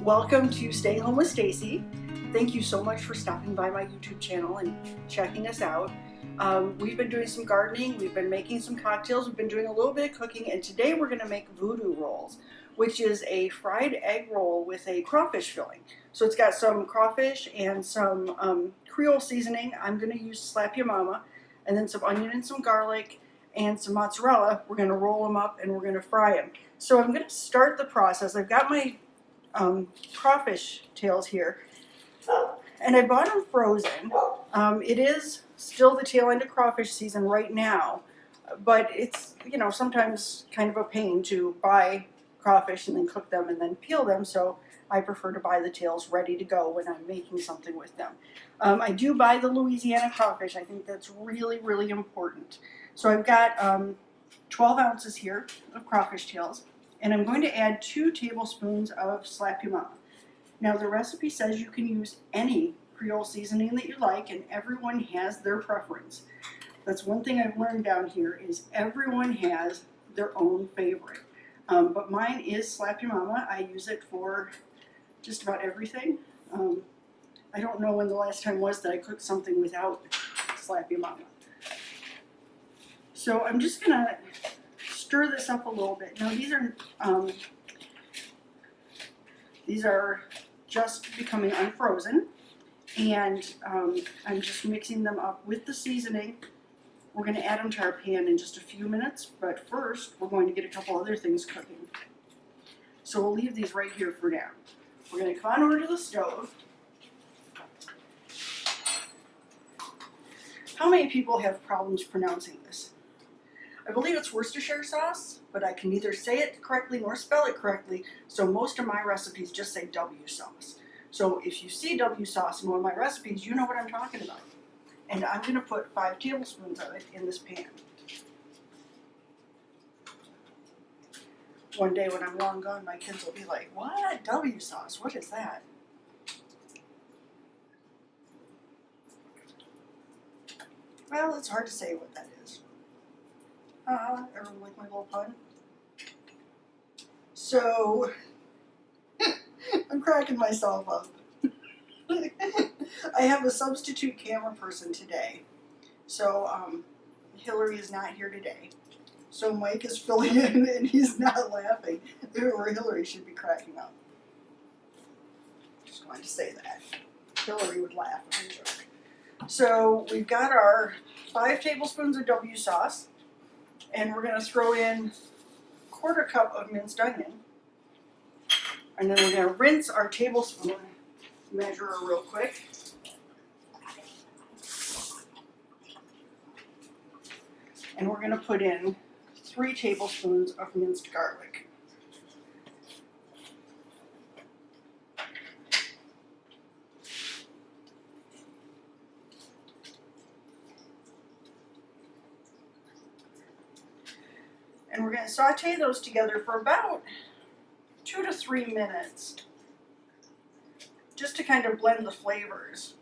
Welcome to Stay Home with Stacey. Thank you so much for stopping by my YouTube channel and checking us out. We've been doing some gardening, we've been making some cocktails, we've been doing a little bit of cooking, and today we're going to make voodoo rolls, which is a fried egg roll with a crawfish filling. So it's got some crawfish and some creole seasoning. I'm going to use Slap Ya Mama, and then some onion and some garlic and some mozzarella. We're going to roll them up and we're going to fry them. So I'm going to start the process. I've got my crawfish tails here, and I bought them frozen. It is still the tail end of crawfish season right now, but it's, you know, sometimes kind of a pain to buy crawfish and then cook them and then peel them, so I prefer to buy the tails ready to go when I'm making something with them. I do buy the Louisiana crawfish. I think that's really, really important. So I've got 12 ounces here of crawfish tails, and I'm going to add 2 tablespoons of Slap Ya Mama. Now the recipe says you can use any Creole seasoning that you like, and everyone has their preference. That's one thing I've learned down here, is everyone has their own favorite. But mine is Slap Ya Mama. I use it for just about everything. I don't know when the last time was that I cooked something without Slap Ya Mama. So I'm just gonna stir this up a little bit. Now these are just becoming unfrozen, and I'm just mixing them up with the seasoning. We're going to add them to our pan in just a few minutes, but first we're going to get a couple other things cooking. So we'll leave these right here for now. We're going to come on over to the stove. How many people have problems pronouncing this? I believe it's Worcestershire sauce, but I can neither say it correctly nor spell it correctly, so most of my recipes just say W sauce. So if you see W sauce in one of my recipes, you know what I'm talking about. And I'm going to put 5 tablespoons of it in this pan. One day when I'm long gone, my kids will be like, "What? W sauce? What is that?" Well, it's hard to say what that is. Everyone like my little pun? So, I'm cracking myself up. I have a substitute camera person today. So, Hillary is not here today. So Mike is filling in and he's not laughing. Or Hillary should be cracking up. Just wanted to say that. Hillary would laugh at my joke. So, we've got our 5 tablespoons of W sauce. And we're going to throw in 1/4 cup of minced onion. And then we're going to rinse our tablespoon measurer real quick. And we're going to put in 3 tablespoons of minced garlic. And we're going to saute those together for about 2 to 3 minutes, just to kind of blend the flavors.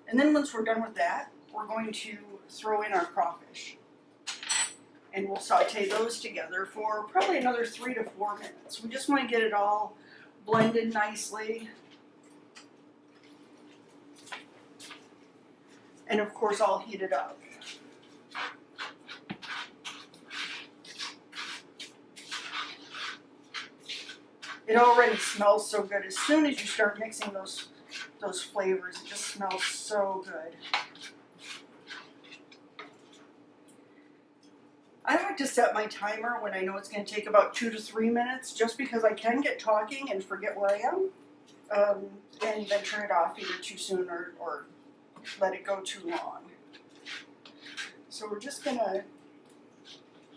And then once we're done with that, we're going to throw in our crawfish. And we'll saute those together for probably another 3 to 4 minutes. We just want to get it all blended nicely. And of course, I'll heat it up. It already smells so good. As soon as you start mixing those flavors, it just smells so good. I like to set my timer when I know it's going to take about 2 to 3 minutes, just because I can get talking and forget where I am, and then turn it off either too soon or let it go too long. So we're just going to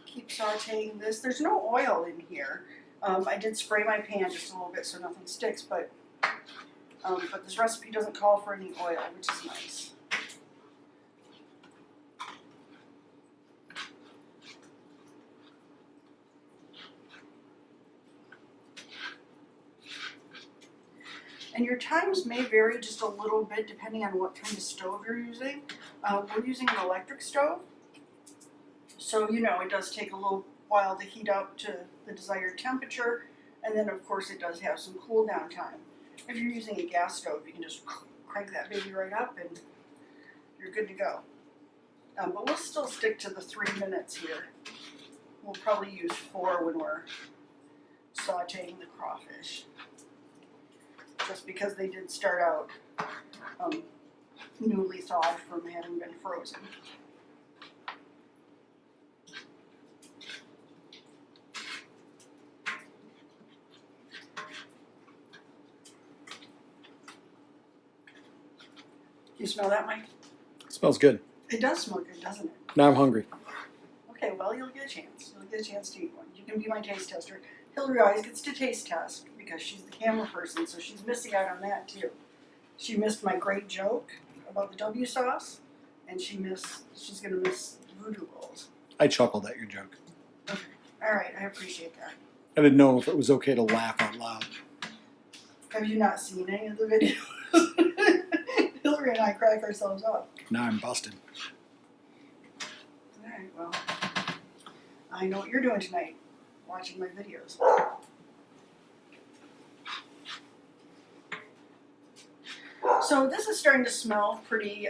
keep sauteing this. There's no oil in here. I did spray my pan just a little bit so nothing sticks, but this recipe doesn't call for any oil, which is nice. And your times may vary just a little bit depending on what kind of stove you're using. We're using an electric stove, so you know it does take a little while to heat up to the desired temperature, and then of course it does have some cool down time. If you're using a gas stove, you can just crank that baby right up and you're good to go. But we'll still stick to the 3 minutes here. We'll probably use 4 when we're sauteing the crawfish. Just because they did start out newly thawed from having been frozen. You smell that, Mike? It smells good. It does smell good, doesn't it? Now I'm hungry. Okay, well, you'll get a chance. You'll get a chance to eat one. You can be my taste tester. Hillary always gets to taste test because she's the camera person, so she's missing out on that too. She missed my great joke about the W sauce, and she's gonna miss Voodoo rolls. I chuckled at your joke. Okay. All right, I appreciate that. I didn't know if it was okay to laugh out loud. Have you not seen any of the videos? Hillary and I crack ourselves up. Now I'm busted. All right, well, I know what you're doing tonight, watching my videos. So this is starting to smell pretty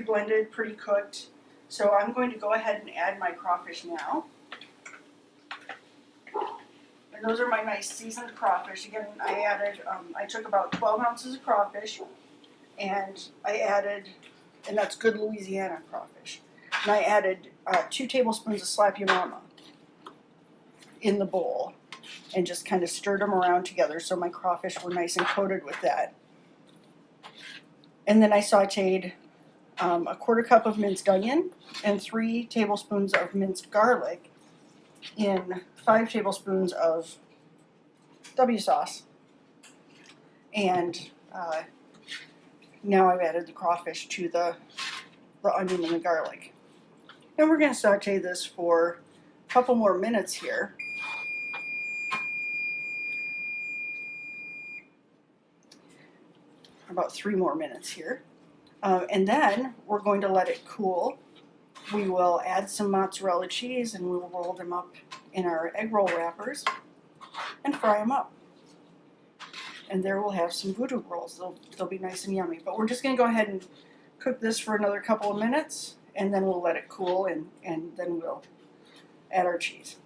blended, pretty cooked. So I'm going to go ahead and add my crawfish now. And those are my nice seasoned crawfish. Again, I took about 12 ounces of crawfish, and I added, and that's good Louisiana crawfish. And I added 2 tablespoons of slap your mama in the bowl and just kind of stirred them around together so my crawfish were nice and coated with that. And then I sauteed a 1/4 cup of minced onion and 3 tablespoons of minced garlic in 5 tablespoons of W sauce. And now I've added the crawfish to the onion and the garlic. And we're going to saute this for a couple more minutes here. About 3 more minutes here. And then we're going to let it cool. We will add some mozzarella cheese and we will roll them up in our egg roll wrappers and fry them up. And there we'll have some voodoo rolls. They'll be nice and yummy. But we're just going to go ahead and cook this for another couple of minutes, and then we'll let it cool, and then we'll add our cheese.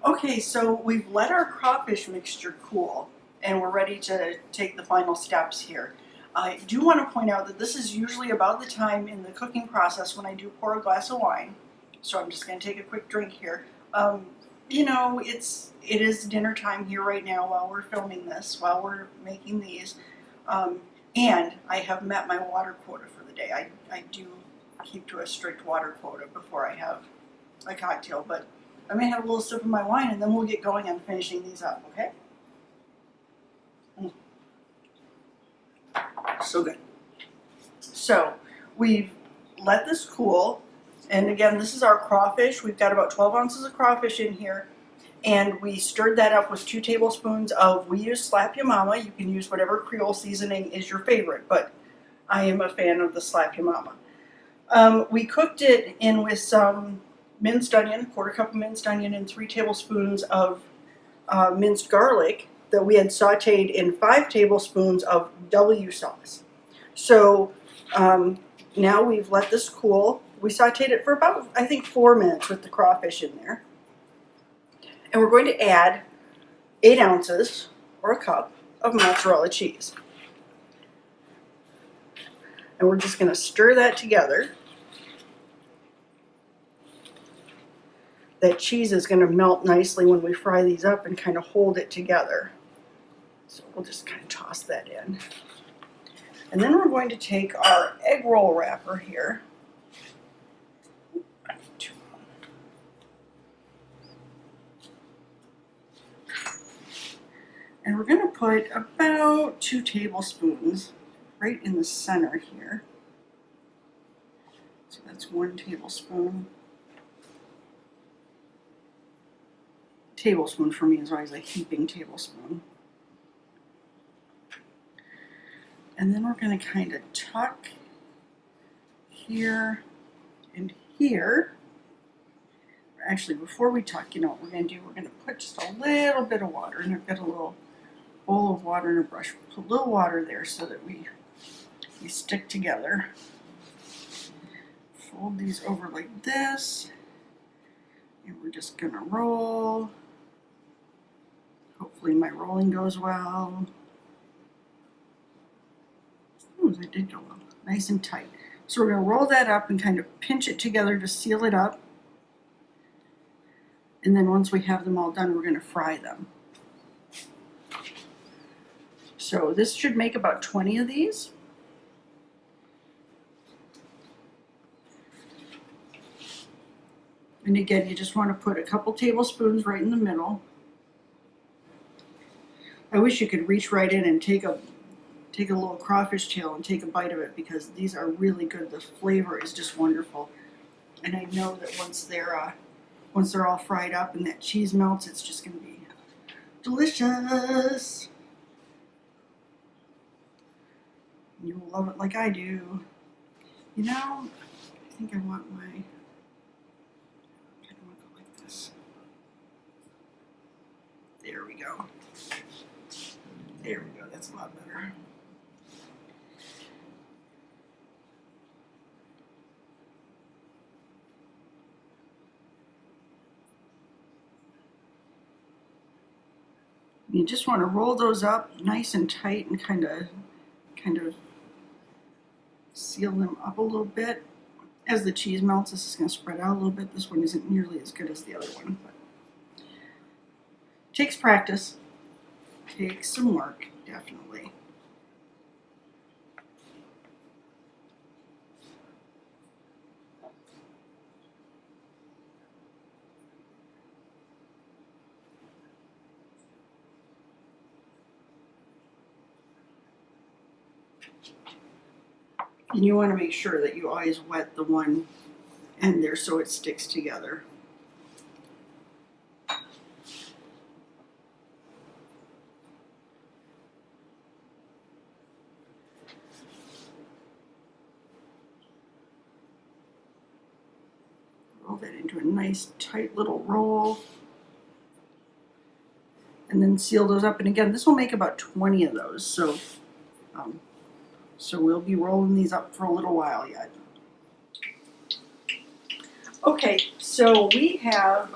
Okay, so we've let our crawfish mixture cool, and we're ready to take the final steps here. I do want to point out that this is usually about the time in the cooking process when I do pour a glass of wine. So I'm just going to take a quick drink here. You know, it is dinner time here right now while we're filming this, while we're making these. And I have met my water quota for the day. I do keep to a strict water quota before I have a cocktail, but I may have a little sip of my wine and then we'll get going on finishing these up, okay? So good. So we've let this cool, and again, this is our crawfish. We've got about 12 ounces of crawfish in here, and we stirred that up with 2 tablespoons of, we use Slap Ya Mama. You can use whatever Creole seasoning is your favorite, but I am a fan of the Slap Ya Mama. We cooked it in with some minced onion, 1/4 cup of minced onion, and 3 tablespoons of minced garlic that we had sauteed in 5 tablespoons of W sauce. So now we've let this cool. We sauteed it for about, I think, 4 minutes with the crawfish in there. And we're going to add 8 ounces, or a cup, of mozzarella cheese. And we're just going to stir that together. That cheese is going to melt nicely when we fry these up and kind of hold it together. So we'll just kind of toss that in. And then we're going to take our egg roll wrapper here. And we're going to put about 2 tablespoons right in the center here. So that's 1 tablespoon. Tablespoon for me is always a heaping tablespoon. And then we're going to kind of tuck here and here. Actually, before we talk, you know what we're going to do? We're going to put just a little bit of water, and I've got a little bowl of water and a brush. Put a little water there so that we stick together. Fold these over like this, and we're just going to roll. Hopefully my rolling goes well. Ooh, that did go well. Nice and tight. So we're going to roll that up and kind of pinch it together to seal it up. And then once we have them all done, we're going to fry them. So this should make about 20 of these. And again, you just want to put a couple tablespoons right in the middle. I wish you could reach right in and take a little crawfish tail and take a bite of it, because these are really good. The flavor is just wonderful. And I know that once they're all fried up and that cheese melts, it's just going to be delicious. You will love it like I do. You know, I think I want my, I want to go like this. There we go. There we go, that's a lot better. You just want to roll those up nice and tight and kind of seal them up a little bit. As the cheese melts, this is going to spread out a little bit. This one isn't nearly as good as the other one, but it takes practice. Takes some work, definitely. And you want to make sure that you always wet the one end there so it sticks together. Roll that into a nice tight little roll. And then seal those up. And again, this will make about 20 of those. So we'll be rolling these up for a little while yet. Okay, so we have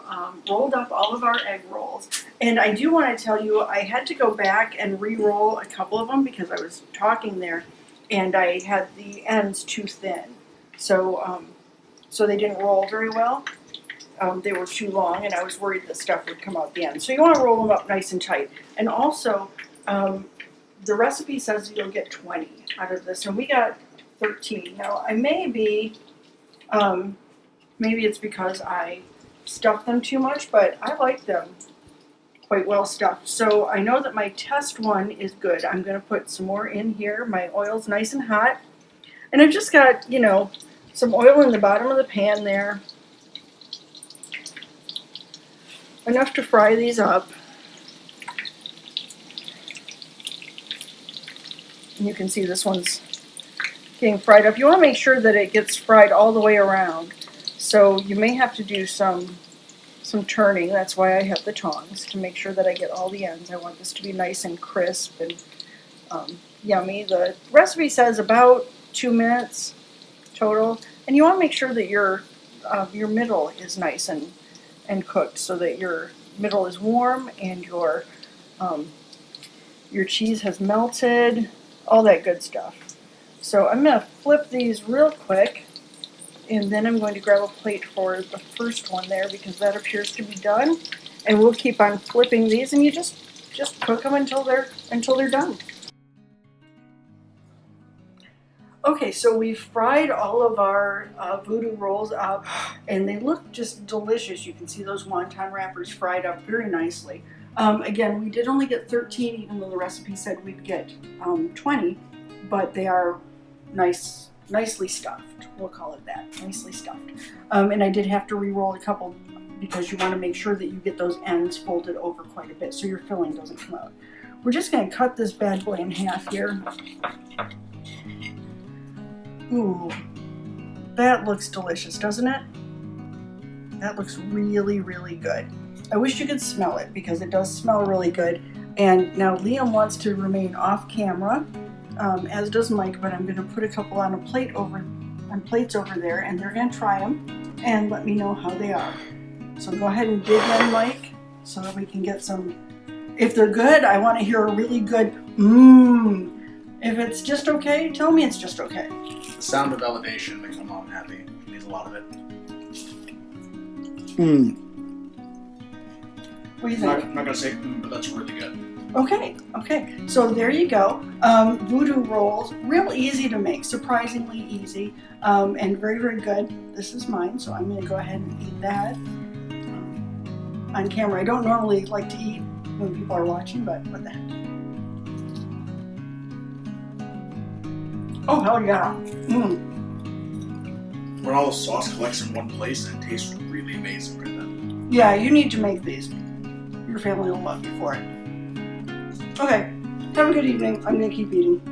rolled up all of our egg rolls. And I do want to tell you, I had to go back and re-roll a couple of them because I was talking there and I had the ends too thin. So they didn't roll very well. They were too long, and I was worried that stuff would come out the end. So you want to roll them up nice and tight. And also, the recipe says you'll get 20 out of this, and we got 13. Now, I may be, maybe it's because I stuffed them too much, but I like them quite well stuffed. So I know that my test one is good. I'm going to put some more in here. My oil's nice and hot. And I've just got, you know, some oil in the bottom of the pan there. Enough to fry these up. And you can see this one's getting fried up. You want to make sure that it gets fried all the way around. So you may have to do some turning. That's why I have the tongs, to make sure that I get all the ends. I want this to be nice and crisp and yummy. The recipe says about 2 minutes total. And you want to make sure that your middle is nice and cooked, so that your middle is warm and your cheese has melted, all that good stuff. So I'm going to flip these real quick, and then I'm going to grab a plate for the first one there, because that appears to be done. And we'll keep on flipping these, and you just cook them until they're done. Okay, so we've fried all of our Voodoo rolls up, and they look just delicious. You can see those wonton wrappers fried up very nicely. Again, we did only get 13, even though the recipe said we'd get 20, but they are nicely stuffed. We'll call it that, nicely stuffed. And I did have to re-roll a couple, because you want to make sure that you get those ends folded over quite a bit so your filling doesn't come out. We're just going to cut this bad boy in half here. Ooh, that looks delicious, doesn't it? That looks really, really good. I wish you could smell it because it does smell really good. And now Liam wants to remain off camera, as does Mike, but I'm going to put a couple on plates over there, and they're going to try them and let me know how they are. So go ahead and dig in, Mike, so that we can get some. If they're good, I want to hear a really good mmm. If it's just okay, tell me it's just okay. The sound of elevation makes my mom happy. She needs a lot of it. Mmm. What do you I'm think? not going to say but that's really good. Okay, so there you go. Voodoo rolls, real easy to make, surprisingly easy, and very, very good. This is mine, so I'm gonna go ahead and eat that on camera. I don't normally like to eat when people are watching, but what the heck. Oh, hell yeah. When all the sauce collects in one place, it tastes really amazing right then. Yeah, you need to make these. Your family will love you for it. Okay, have a good evening. I'm gonna keep eating.